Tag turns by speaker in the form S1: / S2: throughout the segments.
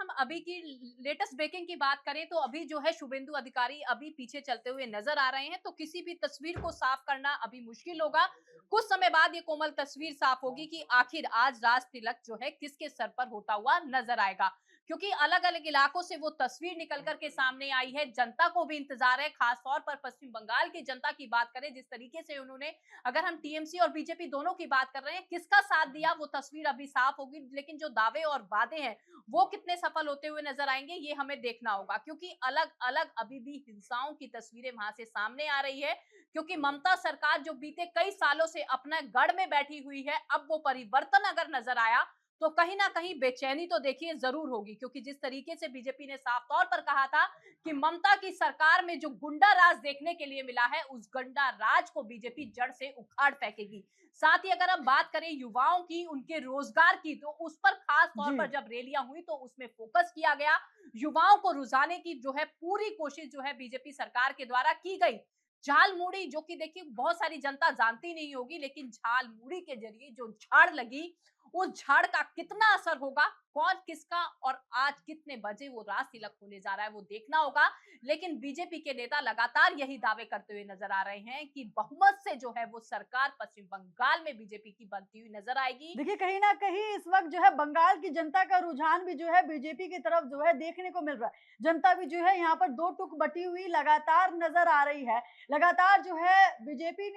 S1: हम अभी की लेटेस्ट ब्रेकिंग की बात करें तो अभी जो है शुभेंदु अधिकारी अभी पीछे चलते हुए नजर आ रहे हैं, तो किसी भी तस्वीर को साफ करना अभी मुश्किल होगा। कुछ समय बाद ये कोमल तस्वीर साफ होगी कि आखिर आज राज तिलक जो है किसके सर पर होता हुआ नजर आएगा, क्योंकि अलग अलग इलाकों से वो तस्वीर निकल कर के सामने आई है। जनता को भी इंतजार है, खासतौर पर पश्चिम बंगाल की जनता की बात करें, जिस तरीके से उन्होंने, अगर हम टीएमसी और बीजेपी दोनों की बात कर रहे हैं, किसका साथ दिया वो तस्वीर अभी साफ होगी। लेकिन जो दावे और वादे हैं वो कितने सफल होते हुए नजर आएंगे ये हमें देखना होगा, क्योंकि अलग अलग अभी भी हिंसाओं की तस्वीरें वहां से सामने आ रही है। क्योंकि ममता सरकार जो बीते कई सालों से अपने गढ़ में बैठी हुई है, अब वो परिवर्तन अगर नजर आया तो कहीं ना कहीं बेचैनी तो देखिए जरूर होगी, क्योंकि जिस तरीके से बीजेपी ने साफ तौर पर कहा था कि ममता की सरकार में जो गुंडा राज देखने के लिए मिला है, उस गुंडा राज को बीजेपी जड़ से उखाड़ फेंकेगी। साथ ही अगर हम बात करें युवाओं की, उनके रोजगार की, तो उस पर खास तौर
S2: जी।
S1: पर जब रैलियां हुई तो उसमें फोकस किया गया। युवाओं को रुझाने की जो है पूरी कोशिश जो है बीजेपी सरकार के द्वारा की गई। झाल मुड़ी, जो कि देखिए बहुत सारी जनता जानती नहीं होगी, लेकिन झाल मुड़ी के जरिए जो झाड़ लगी, उस झाड़ का कितना असर होगा, कौन किसका, और आज कितने बजे वो राज तिलक होने जा रहा है वो देखना होगा। लेकिन बीजेपी के नेता लगातार यही दावे करते हुए नजर आ रहे हैं कि बहुमत से जो है वो सरकार पश्चिम बंगाल में बीजेपी की बनती हुई नजर आएगी।
S2: देखिए, कहीं न कहीं इस वक़्त जो है बंगाल की जनता का रुझान भी जो है बीजेपी की तरफ जो है देखने को मिल रहा है। जनता भी जो है यहाँ पर 2 टुक बटी हुई लगातार नज़र आ रही है। लगातार जो है बीजेपी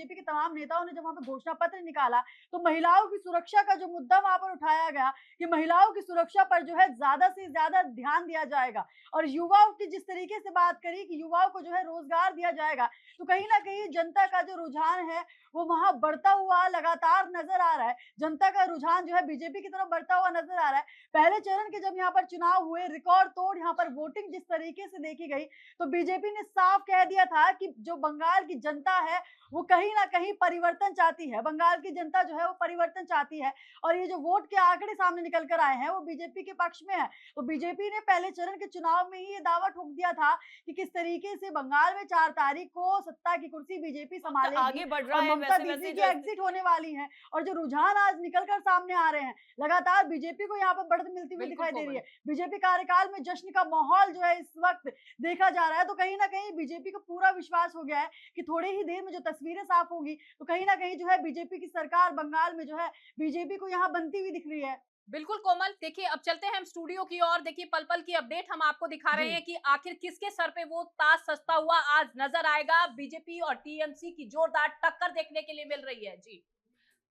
S2: के तमाम नेताओं ने जब वहाँ पे घोषणा पत्र निकाला, तो महिलाओं की सुरक्षा का जो मुद्दा वहाँ पर उठाया गया कि महिलाओं की सुरक्षा पर जो है ज़्यादा से ज़्यादा ध्यान दिया जाएगा, और युवाओं की जिस तरीके से बात करी कि युवाओं को जो है रोज़गार दिया जाएगा, तो कहीं न कहीं जनता का जो रुझान है वो वहाँ बढ़ता हुआ लगातार नज़र आ रहा है। जनता का रुझान जो है बीजेपी की तरफ बढ़ता हुआ नजर आ रहा है। पहले चरण के जब यहाँ पर चुनाव हुए, रिकॉर्ड तोड़ यहाँ पर वोटिंग जिस तरीके से देखी गई, तो बीजेपी ने साफ कह दिया था कि जो बंगाल की जनता है वो कहीं ना कहीं परिवर्तन चाहती है। बंगाल की जनता जो है वो परिवर्तन चाहती है, और ये जो वोट के आंकड़े सामने निकल कर आए हैं वो बीजेपी के पक्ष में है। तो बीजेपी ने पहले चरण के चुनाव में ही ये दावा ठोक दिया था कि किस तरीके से बंगाल में 4 तारीख को सत्ता की कुर्सी बीजेपी संभालेगी,
S1: आगे बढ़ रहा
S2: और
S1: है
S2: ममता
S1: वैसे
S2: दीदी
S1: वैसे
S2: की
S1: जैसे।
S2: एग्जिट होने वाली है। और जो रुझान आज निकल कर सामने आ रहे हैं, लगातार बीजेपी को यहाँ पर बढ़त मिलती हुई
S1: बिल्कुल
S2: दिखाई दे रही
S1: कोमल।
S2: है। बीजेपी कार्यकाल में जश्न का माहौल जो है इस वक्त देखा जा रहा है, तो कहीं ना कहीं बीजेपी को पूरा विश्वास हो गया है कि थोड़े ही देर में जो तस्वीरें साफ होगी, तो कहीं ना कहीं जो है बीजेपी की सरकार बंगाल में जो है बीजेपी को यहाँ बनती हुई दिख रही है।
S1: बिल्कुल कोमल, देखिए अब चलते हैं हम स्टूडियो की ओर। देखिए पल पल की अपडेट हम आपको दिखा
S2: जी।
S1: रहे हैं कि आखिर किसके सर पे वो ताज सजता हुआ आज नजर आएगा। बीजेपी और टीएमसी की जोरदार टक्कर देखने के लिए मिल रही है जी।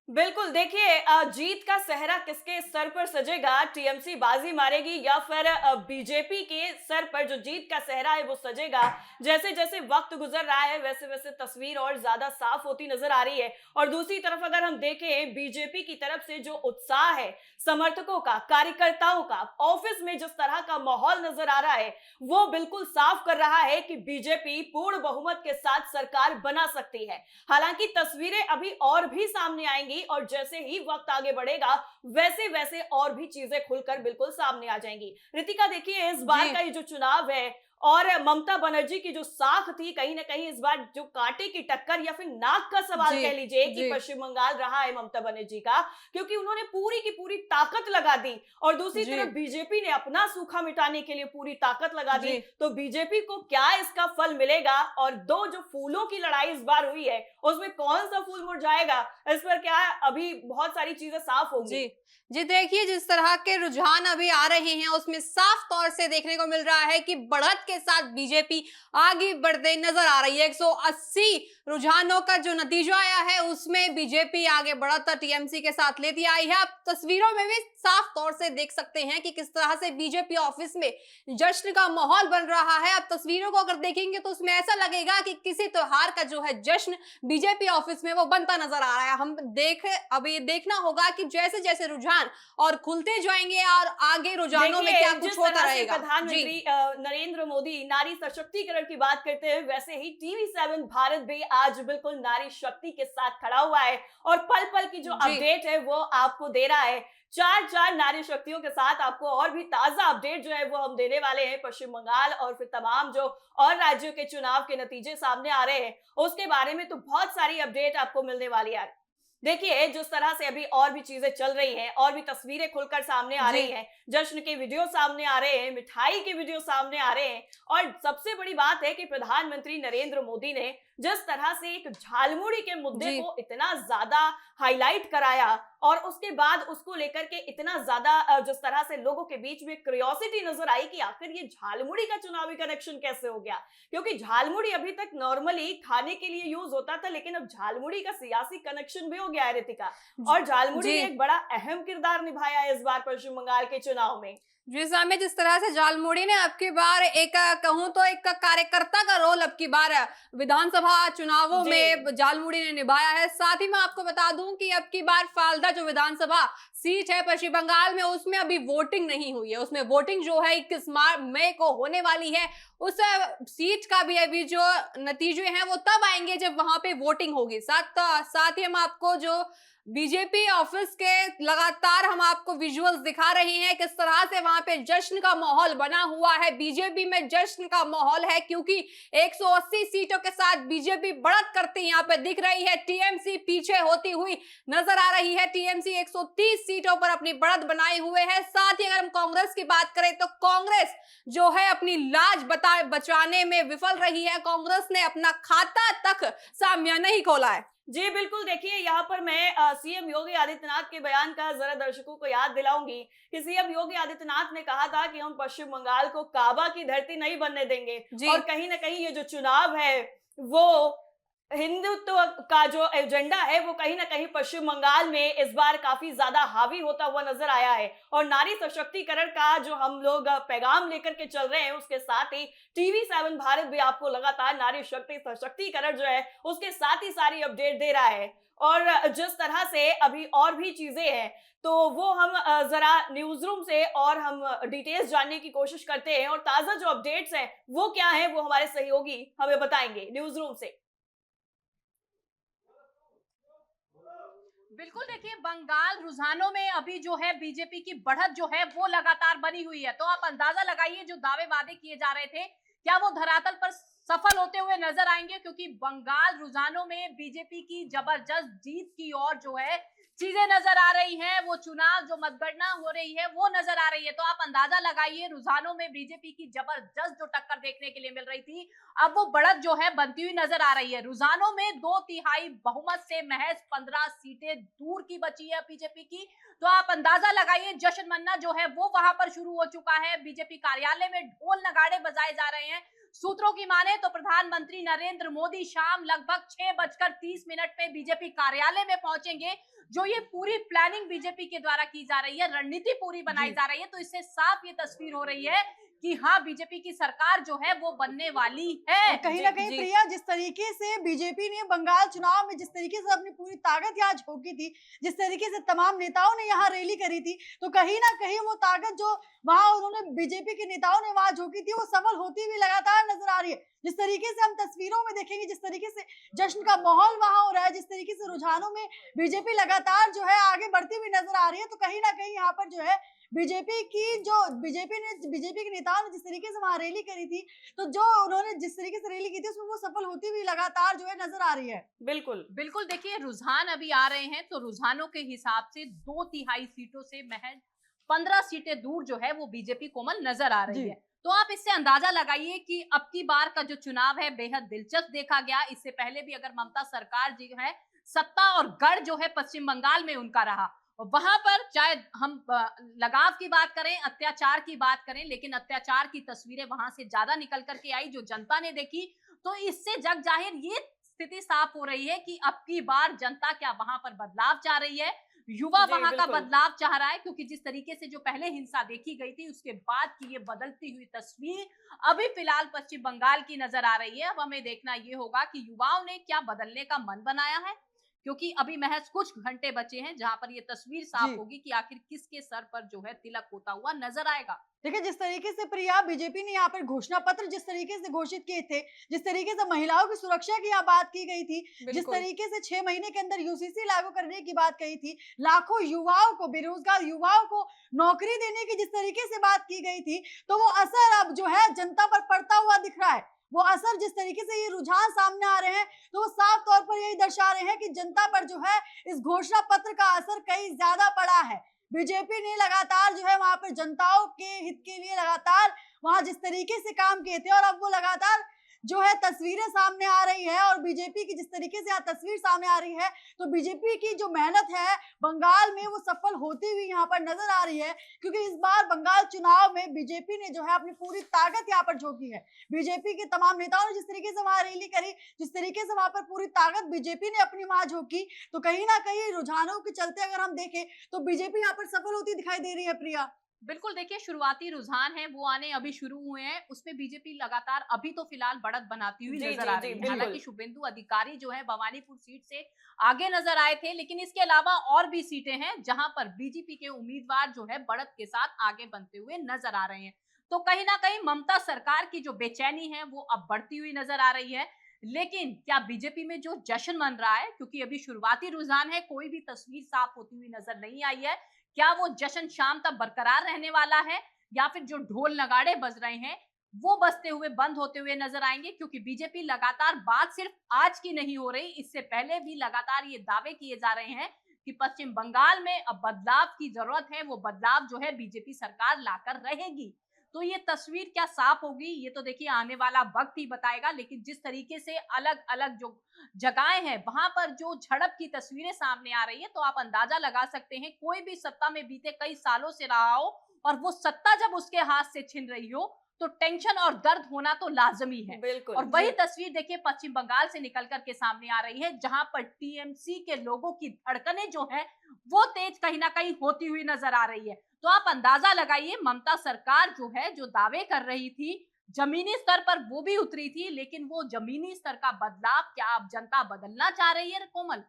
S3: बिल्कुल देखिए, जीत का सेहरा किसके सर पर सजेगा, टीएमसी बाजी मारेगी या फिर बीजेपी के सर पर जो जीत का सेहरा है वो सजेगा। जैसे जैसे वक्त गुजर रहा है वैसे वैसे तस्वीर और ज्यादा साफ होती नजर आ रही है। और दूसरी तरफ अगर हम देखें बीजेपी की तरफ से जो उत्साह है समर्थकों का, कार्यकर्ताओं का, ऑफिस में जिस तरह का माहौल नजर आ रहा है वो बिल्कुल साफ कर रहा है कि बीजेपी पूर्ण बहुमत के साथ सरकार बना सकती है। हालांकि तस्वीरें अभी और भी सामने आएंगी और जैसे ही वक्त आगे बढ़ेगा वैसे वैसे और भी चीजें खुलकर बिल्कुल सामने आ जाएंगी। रितिका देखिए, इस बार
S1: जी।
S3: का ये जो चुनाव है और ममता बनर्जी की जो साख थी, कहीं ना कहीं इस बार जो कांटे की टक्कर या फिर नाक का सवाल
S1: जी।
S3: कह लीजिए कि
S1: जी।
S3: पश्चिम बंगाल रहा है ममता बनर्जी का, क्योंकि उन्होंने पूरी की पूरी ताकत लगा दी और दूसरी
S1: जी।
S3: तरफ बीजेपी ने अपना सूखा मिटाने के लिए पूरी ताकत लगा दी।
S1: जी।
S3: तो बीजेपी को क्या इसका फल मिलेगा, और दो जो फूलों की लड़ाई इस बार हुई है उसमें कौन सा फूल मुरझाएगा, इस पर क्या है अभी बहुत सारी चीजें साफ होंगी।
S4: जी। जी देखिए, जिस तरह के रुझान अभी आ रहे हैं उसमें साफ तौर से देखने को मिल रहा है कि बढ़त के साथ बीजेपी आगे बढ़ते नजर आ रही है। 180 रुझानों का जो नतीजा आया है उसमें बीजेपी आगे बढ़त टीएमसी के साथ लेती आई है। आप तस्वीरों में भी साफ तौर से देख सकते हैं कि किस तरह से बीजेपी ऑफिस में जश्न का माहौल बन रहा है। आप तस्वीरों को अगर देखेंगे तो उसमें ऐसा लगेगा कि किसी त्योहार का जो है जश्न बीजेपी ऑफिस में वो बनता नजर आ रहा है। अब ये देखना होगा कि जैसे जैसे रुझान और खुलते जाएंगे और आगे रुझानों में क्या
S3: देखिए,
S4: कुछ
S3: जिस
S4: होता
S3: तरह से
S4: रहेगा। जी।
S3: प्रधानमंत्री नरेंद्र मोदी नारी सशक्तिकरण की बात करते हैं, वैसे ही टीवी7 भारत भी आज बिल्कुल नारी शक्ति के साथ खड़ा हुआ है और पल पल की जो
S4: जी।
S3: अपडेट है वो आपको दे रहा है। चार चार नारी शक्तियों के साथ आपको और भी ताजा अपडेट जो है वो हम देने वाले हैं। पश्चिम बंगाल और फिर तमाम जो और राज्यों के चुनाव के नतीजे सामने आ रहे हैं उसके बारे में तो बहुत सारी अपडेट आपको मिलने वाली है। देखिए, जिस तरह से अभी और भी चीजें चल रही हैं और भी तस्वीरें खुलकर सामने आ रही हैं, जश्न के वीडियो सामने आ रहे हैं, मिठाई के वीडियो सामने आ रहे हैं, और सबसे बड़ी बात है कि प्रधानमंत्री नरेंद्र मोदी ने जिस तरह से एक झालमुड़ी के मुद्दे को इतना ज्यादा हाईलाइट कराया और उसके बाद उसको लेकर के इतना ज्यादा जिस तरह से लोगों के बीच में क्यूरियोसिटी नजर आई कि आखिर ये झालमुड़ी का चुनावी कनेक्शन कैसे हो गया, क्योंकि झालमुड़ी अभी तक नॉर्मली खाने के लिए यूज होता था, लेकिन अब झालमुड़ी का सियासी कनेक्शन भी हो गया है रितिका, और झालमुड़ी ने एक बड़ा अहम किरदार निभाया है इस बार पश्चिम बंगाल के चुनाव में।
S4: जी सामने जिस तरह से झालमुड़ी ने अब की बार एक कहूं तो एक कार्यकर्ता का रोल अब की बार विधानसभा चुनावों में झालमुड़ी ने निभाया है। साथ ही मैं आपको बता दूं कि अब की बार फालदा जो विधानसभा सीट है पश्चिम बंगाल में, उसमें अभी वोटिंग नहीं हुई है। उसमें वोटिंग जो है 21 मई को होने वाली है। उस सीट का भी अभी जो नतीजे हैं वो तब आएंगे जब वहां पे वोटिंग होगी। साथ ही हम आपको जो बीजेपी ऑफिस के लगातार हम आपको विजुअल्स दिखा रहे हैं किस तरह से वहां पे जश्न का माहौल बना हुआ है। बीजेपी में जश्न का माहौल है क्योंकि 180 सीटों के साथ बीजेपी बढ़त करती यहाँ पे दिख रही है। टीएमसी पीछे होती हुई नजर आ रही है। टीएमसी 130 सीटों पर अपनी बढ़त बनाए हुए है। साथ ही अगर हम कांग्रेस की बात करें तो कांग्रेस जो है अपनी लाज बचाने में विफल रही है। कांग्रेस ने अपना खाता तक सामिया नहीं खोला है।
S3: जी बिल्कुल, देखिए यहाँ पर मैं सीएम योगी आदित्यनाथ के बयान का जरा दर्शकों को याद दिलाऊंगी कि सीएम योगी आदित्यनाथ ने कहा था कि हम पश्चिम बंगाल को काबा की धरती नहीं बनने देंगे, और कहीं ना कहीं ये जो चुनाव है वो हिंदुत्व का जो एजेंडा है वो कहीं ना कहीं पश्चिम बंगाल में इस बार काफी ज्यादा हावी होता हुआ नजर आया है। और नारी सशक्तिकरण का जो हम लोग पैगाम लेकर के चल रहे हैं, उसके साथ ही TV7 भारत भी आपको लगातार नारी शक्ति सशक्तिकरण जो है उसके साथ ही सारी अपडेट दे रहा है। और जिस तरह से अभी और भी चीजें हैं तो वो हम जरा न्यूज रूम से और हम डिटेल्स जानने की कोशिश करते हैं, और ताजा जो अपडेट्स हैं वो क्या है वो हमारे सहयोगी हमें बताएंगे न्यूज रूम से।
S1: बिल्कुल, देखिए बंगाल रुझानों में अभी जो है बीजेपी की बढ़त जो है वो लगातार बनी हुई है। तो आप अंदाजा लगाइए जो दावे वादे किए जा रहे थे क्या वो धरातल पर सफल होते हुए नजर आएंगे, क्योंकि बंगाल रुझानों में बीजेपी की जबरदस्त जीत की ओर जो है चीजें नजर आ रही हैं। वो चुनाव जो मतगणना हो रही है वो नजर आ रही है। तो आप अंदाजा लगाइए रुझानों में बीजेपी की जबरदस्त जो टक्कर देखने के लिए मिल रही थी, अब वो बढ़त जो है बनती हुई नजर आ रही है। रुझानों में 2/3 बहुमत से महज 15 सीटें दूर की बची है बीजेपी की। तो आप अंदाजा लगाइए जश्न मन्ना जो है वो वहां पर शुरू हो चुका है। बीजेपी कार्यालय में ढोल नगाड़े बजाए जा रहे हैं। सूत्रों की माने तो प्रधानमंत्री नरेंद्र मोदी शाम लगभग 6:30 पे बीजेपी कार्यालय में पहुंचेंगे। जो ये पूरी प्लानिंग बीजेपी के द्वारा की जा रही है, रणनीति पूरी बनाई जा रही है, तो इससे साफ ये तस्वीर हो रही है कि हाँ बीजेपी की सरकार जो है वो बनने वाली है।
S2: कहीं ना कहीं प्रिया, जिस तरीके से बीजेपी ने बंगाल चुनाव में जिस तरीके से अपनी पूरी ताकत यहाँ झोंकी थी, जिस तरीके से तमाम नेताओं ने यहाँ रैली करी थी, तो कहीं ना कहीं वो ताकत जो वहां उन्होंने बीजेपी के नेताओं ने वहां झोंकी थी वो सफल होती हुई लगातार नजर आ रही है। जिस तरीके से हम तस्वीरों में देखेंगे, जिस तरीके से जश्न का माहौल वहां हो रहा है, जिस तरीके से रुझानों में बीजेपी लगातार जो है आगे बढ़ती हुई नजर आ रही है, तो कहीं ना कहीं यहाँ पर जो है बीजेपी के नेताओं ने जिस तरीके से वहां रैली करी थी, तो जो उन्होंने जिस तरीके से रैली की थी उसमें वो सफल होती हुई लगातार जो है नजर आ रही है।
S3: बिल्कुल
S1: बिल्कुल, देखिए रुझान अभी आ रहे हैं तो रुझानों के हिसाब से 2/3 सीटों से महज 15 सीटें दूर जो है वो बीजेपी कोमल नजर आ रही है। तो आप इससे अंदाजा लगाइए कि अब की बार का जो चुनाव है बेहद दिलचस्प देखा गया। इससे पहले भी अगर ममता सरकार जी है, सत्ता और गढ़ जो है पश्चिम बंगाल में उनका रहा, वहां पर चाहे हम लगाव की बात करें, अत्याचार की बात करें, लेकिन अत्याचार की तस्वीरें वहां से ज्यादा निकल करके आई जो जनता ने देखी। तो इससे जग जाहिर ये स्थिति साफ हो रही है कि अब की बार जनता क्या वहां पर बदलाव चाह रही है, युवा वहां का बदलाव चाह रहा है, क्योंकि जिस तरीके से जो पहले हिंसा देखी गई थी उसके बाद की ये बदलती हुई तस्वीर अभी फिलहाल पश्चिम बंगाल की नजर आ रही है। अब हमें देखना ये होगा कि युवाओं ने क्या बदलने का मन बनाया है, क्योंकि अभी महज कुछ घंटे बचे हैं जहां पर ये तस्वीर साफ होगी कि आखिर किसके सर पर जो है तिलक होता हुआ नजर आएगा।
S2: देखिए, जिस तरीके से प्रिया बीजेपी ने यहाँ पर घोषणा पत्र जिस तरीके से घोषित किए थे, जिस तरीके से महिलाओं की सुरक्षा की यहाँ बात की गई थी, जिस तरीके से 6 महीने के अंदर यूसीसी लागू करने की बात कही थी, लाखों युवाओं को, बेरोजगार युवाओं को नौकरी देने की जिस तरीके से बात की गई थी, तो वो असर अब जो है जनता पर पड़ता हुआ दिख रहा है। वो असर, जिस तरीके से ये रुझान सामने आ रहे हैं, तो वो साफ तौर पर यही दर्शा रहे हैं कि जनता पर जो है इस घोषणा पत्र का असर कहीं ज्यादा पड़ा है। बीजेपी ने लगातार जो है वहां पर जनताओं के हित के लिए लगातार वहां जिस तरीके से काम किए थे, और अब वो लगातार जो है तस्वीरें सामने आ रही है, और बीजेपी की जिस तरीके से यहाँ तस्वीर सामने आ रही है, तो बीजेपी की जो मेहनत है बंगाल में वो सफल होती हुई यहाँ पर नजर आ रही है। क्योंकि इस बार बंगाल चुनाव में बीजेपी ने जो है अपनी पूरी ताकत यहाँ पर झोंकी है। बीजेपी के तमाम नेताओं ने जिस तरीके से वहां रैली करी, जिस तरीके से वहां पर पूरी ताकत बीजेपी ने अपनी वहां झोंकी, तो कहीं ना कहीं रुझानों के चलते अगर हम देखें तो बीजेपी यहाँ पर सफल होती दिखाई दे रही है। प्रिया,
S1: बिल्कुल, देखिए शुरुआती रुझान है वो आने अभी शुरू हुए हैं, उसमें बीजेपी लगातार अभी तो फिलहाल बढ़त बनाती हुई
S3: जी
S1: नजर
S3: जी
S1: आ
S3: जी
S1: रही है।
S3: बिल्कुल।
S1: हालांकि शुभेंदु अधिकारी जो है भवानीपुर सीट से आगे नजर आए थे, लेकिन इसके अलावा और भी सीटें हैं जहां पर बीजेपी के उम्मीदवार जो है बढ़त के साथ आगे बनते हुए नजर आ रहे हैं। तो कहीं ना कहीं ममता सरकार की जो बेचैनी है वो अब बढ़ती हुई नजर आ रही है। लेकिन क्या बीजेपी में जो जश्न मन रहा है, क्योंकि अभी शुरुआती रुझान है, कोई भी तस्वीर साफ होती हुई नजर नहीं आई है, क्या वो जश्न शाम तक बरकरार रहने वाला है या फिर जो ढोल नगाड़े बज रहे हैं वो बजते हुए बंद होते हुए नजर आएंगे? क्योंकि बीजेपी लगातार, बात सिर्फ आज की नहीं हो रही, इससे पहले भी लगातार ये दावे किए जा रहे हैं कि पश्चिम बंगाल में अब बदलाव की जरूरत है, वो बदलाव जो है बीजेपी सरकार लाकर रहेगी। तो ये तस्वीर क्या साफ होगी, ये तो देखिए आने वाला वक्त ही बताएगा। लेकिन जिस तरीके से अलग अलग जो जगहें हैं वहां पर जो झड़प की तस्वीरें सामने आ रही है, तो आप अंदाजा लगा सकते हैं कोई भी सत्ता में बीते कई सालों से रहा हो और वो सत्ता जब उसके हाथ से छिन रही हो तो टेंशन और दर्द होना तो लाजमी है।
S3: बिल्कुल
S1: और वही
S3: जी।
S1: तस्वीर देखिए पश्चिम बंगाल से निकल करके सामने आ रही है, जहां पर टीएमसी के लोगों की धड़कनें जो है वो तेज कहीं ना कहीं होती हुई नजर आ रही है। तो आप अंदाजा लगाइए, ममता सरकार जो है जो दावे कर रही थी जमीनी स्तर पर वो भी उतरी थी, लेकिन वो जमीनी स्तर का बदलाव क्या अब जनता बदलना चाह रही है? कोमल,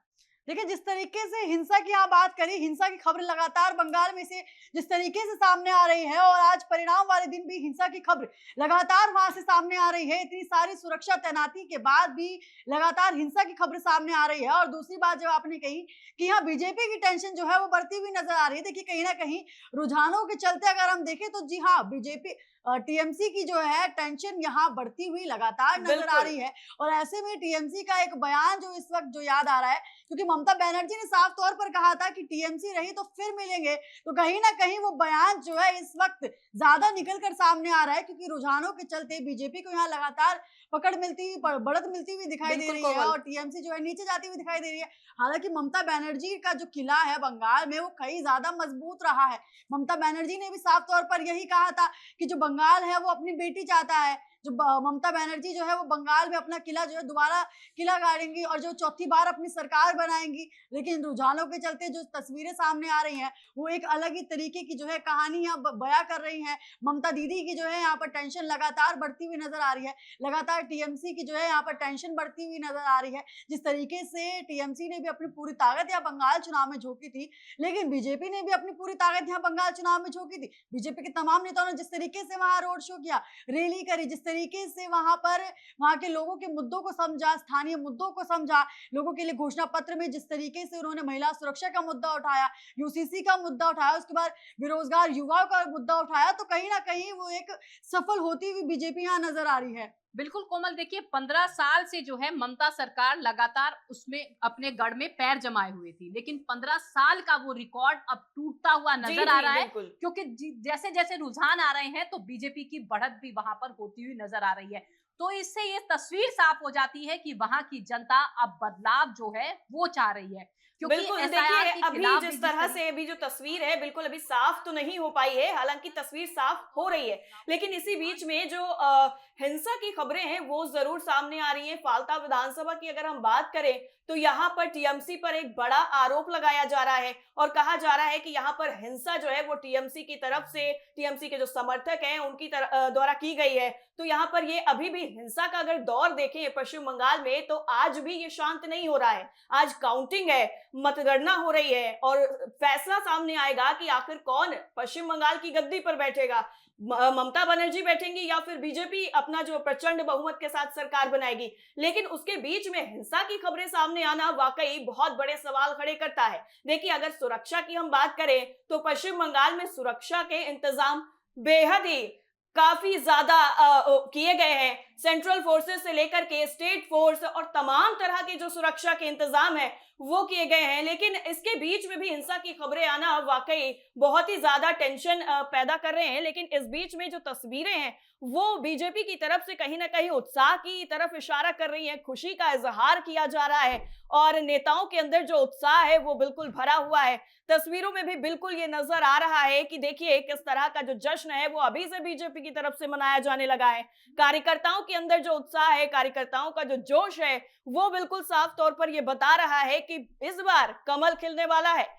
S2: देखिए जिस तरीके से हिंसा की यहाँ बात करी, हिंसा की खबर लगातार बंगाल में से जिस तरीके से सामने आ रही है, और आज परिणाम वाले दिन भी हिंसा की खबर लगातार वहां से सामने आ रही है। इतनी सारी सुरक्षा तैनाती के बाद भी लगातार हिंसा की खबर सामने आ रही है। और दूसरी बात जो आपने कही कि यहाँ बीजेपी की टेंशन जो है वो बढ़ती हुई नजर आ रही है। देखिए कहीं ना कहीं रुझानों के चलते अगर हम देखें तो जी हाँ, बीजेपी टीएमसी की जो है टेंशन यहाँ बढ़ती हुई लगातार नजर आ रही है। और ऐसे में टीएमसी का एक बयान जो इस वक्त जो याद आ रहा है, क्योंकि ममता बनर्जी ने साफ तौर पर कहा था कि टीएमसी रही तो फिर मिलेंगे, तो कहीं ना कहीं वो बयान जो है इस वक्त ज्यादा निकल कर सामने आ रहा है। क्योंकि रुझानों के चलते बीजेपी को यहाँ लगातार पकड़ मिलती हुई, बढ़त मिलती हुई दिखाई दे रही है, और टीएमसी जो है नीचे जाती हुई दिखाई दे रही है। हालांकि ममता बनर्जी का जो किला है बंगाल में वो कहीं ज्यादा मजबूत रहा है। ममता बनर्जी ने भी साफ तौर पर यही कहा था कि जो बंगाल है वो अपनी बेटी चाहता है। जो ममता बनर्जी जो है वो बंगाल में अपना किला जो है दोबारा किला गाड़ेंगी और जो चौथी बार अपनी सरकार बनाएंगी। लेकिन रुझानों के चलते जो तस्वीरें सामने आ रही हैं वो एक अलग ही तरीके की जो है कहानी यहाँ बयां कर रही हैं। ममता दीदी की जो है यहाँ पर टेंशन लगातार बढ़ती हुई नजर आ रही है। लगातार टीएमसी की जो है यहाँ पर टेंशन बढ़ती हुई नजर आ रही है। जिस तरीके से टीएमसी ने भी अपनी पूरी ताकत यहाँ बंगाल चुनाव में झोंकी थी, लेकिन बीजेपी ने भी अपनी पूरी ताकत यहाँ बंगाल चुनाव में झोंकी थी। बीजेपी के तमाम नेताओं ने जिस तरीके से वहां रोड शो किया, रैली करी, जिस तरीके से वहां पर वहां के लोगों के मुद्दों को समझा, स्थानीय मुद्दों को समझा, लोगों के लिए घोषणा पत्र में जिस तरीके से उन्होंने महिला सुरक्षा का मुद्दा उठाया, यूसीसी का मुद्दा उठाया, उसके बाद बेरोजगार युवाओं का मुद्दा उठाया, तो कहीं ना कहीं वो एक सफल होती हुई बीजेपी यहाँ नजर आ रही है।
S1: बिल्कुल कोमल, देखिए 15 साल से जो है ममता सरकार लगातार उसमें अपने गढ़ में पैर जमाए हुए थी, लेकिन 15 साल का वो रिकॉर्ड अब टूटता हुआ नजर आ रहा है। क्योंकि जैसे जैसे रुझान आ रहे हैं तो बीजेपी की बढ़त भी वहां पर होती हुई नजर आ रही है। तो इससे ये तस्वीर साफ हो जाती है कि वहां की जनता अब बदलाव जो है वो चाह रही है।
S3: बिल्कुल देखिए, अभी जिस तरह से अभी जो तस्वीर है बिल्कुल अभी साफ तो नहीं हो पाई है, हालांकि तस्वीर साफ हो रही है, लेकिन इसी बीच में जो हिंसा की खबरें हैं वो जरूर सामने आ रही हैं। फाल्ता विधानसभा की अगर हम बात करें तो यहाँ पर टीएमसी पर एक बड़ा आरोप लगाया जा रहा है और कहा जा रहा है कि यहाँ पर हिंसा जो है वो टीएमसी की तरफ से, टीएमसी के जो समर्थक हैं उनकी द्वारा की गई है। तो यहाँ पर ये अभी भी हिंसा का अगर दौर देखें पश्चिम बंगाल में तो आज भी ये शांत नहीं हो रहा है। आज काउंटिंग है, मतगणना हो रही है और फैसला सामने आएगा कि आखिर कौन पश्चिम बंगाल की गद्दी पर बैठेगा, ममता बनर्जी बैठेंगी या फिर बीजेपी अपना जो प्रचंड बहुमत के साथ सरकार बनाएगी। लेकिन उसके बीच में हिंसा की खबरें सामने आना वाकई बहुत बड़े सवाल खड़े करता है। देखिए, अगर सुरक्षा की हम बात करें तो पश्चिम बंगाल में सुरक्षा के इंतजाम बेहद ही काफी ज्यादा किए गए हैं। सेंट्रल फोर्सेस से लेकर के स्टेट फोर्स और तमाम तरह के जो सुरक्षा के इंतजाम है वो किए गए हैं। लेकिन इसके बीच में भी हिंसा की खबरें आना वाकई बहुत ही ज्यादा टेंशन पैदा कर रहे हैं। लेकिन इस बीच में जो तस्वीरें हैं वो बीजेपी की तरफ से कहीं ना कहीं उत्साह की तरफ इशारा कर रही हैं, खुशी का इजहार किया जा रहा है और नेताओं के अंदर जो उत्साह है वो बिल्कुल भरा हुआ है। तस्वीरों में भी बिल्कुल ये नजर आ रहा है कि देखिए किस तरह का जो जश्न है वो अभी से बीजेपी की तरफ से मनाया जाने लगा है। कार्यकर्ताओं के अंदर जो उत्साह है, कार्यकर्ताओं का जो जोश है वो बिल्कुल साफ तौर पर ये बता रहा है कि इस बार कमल खिलने वाला है।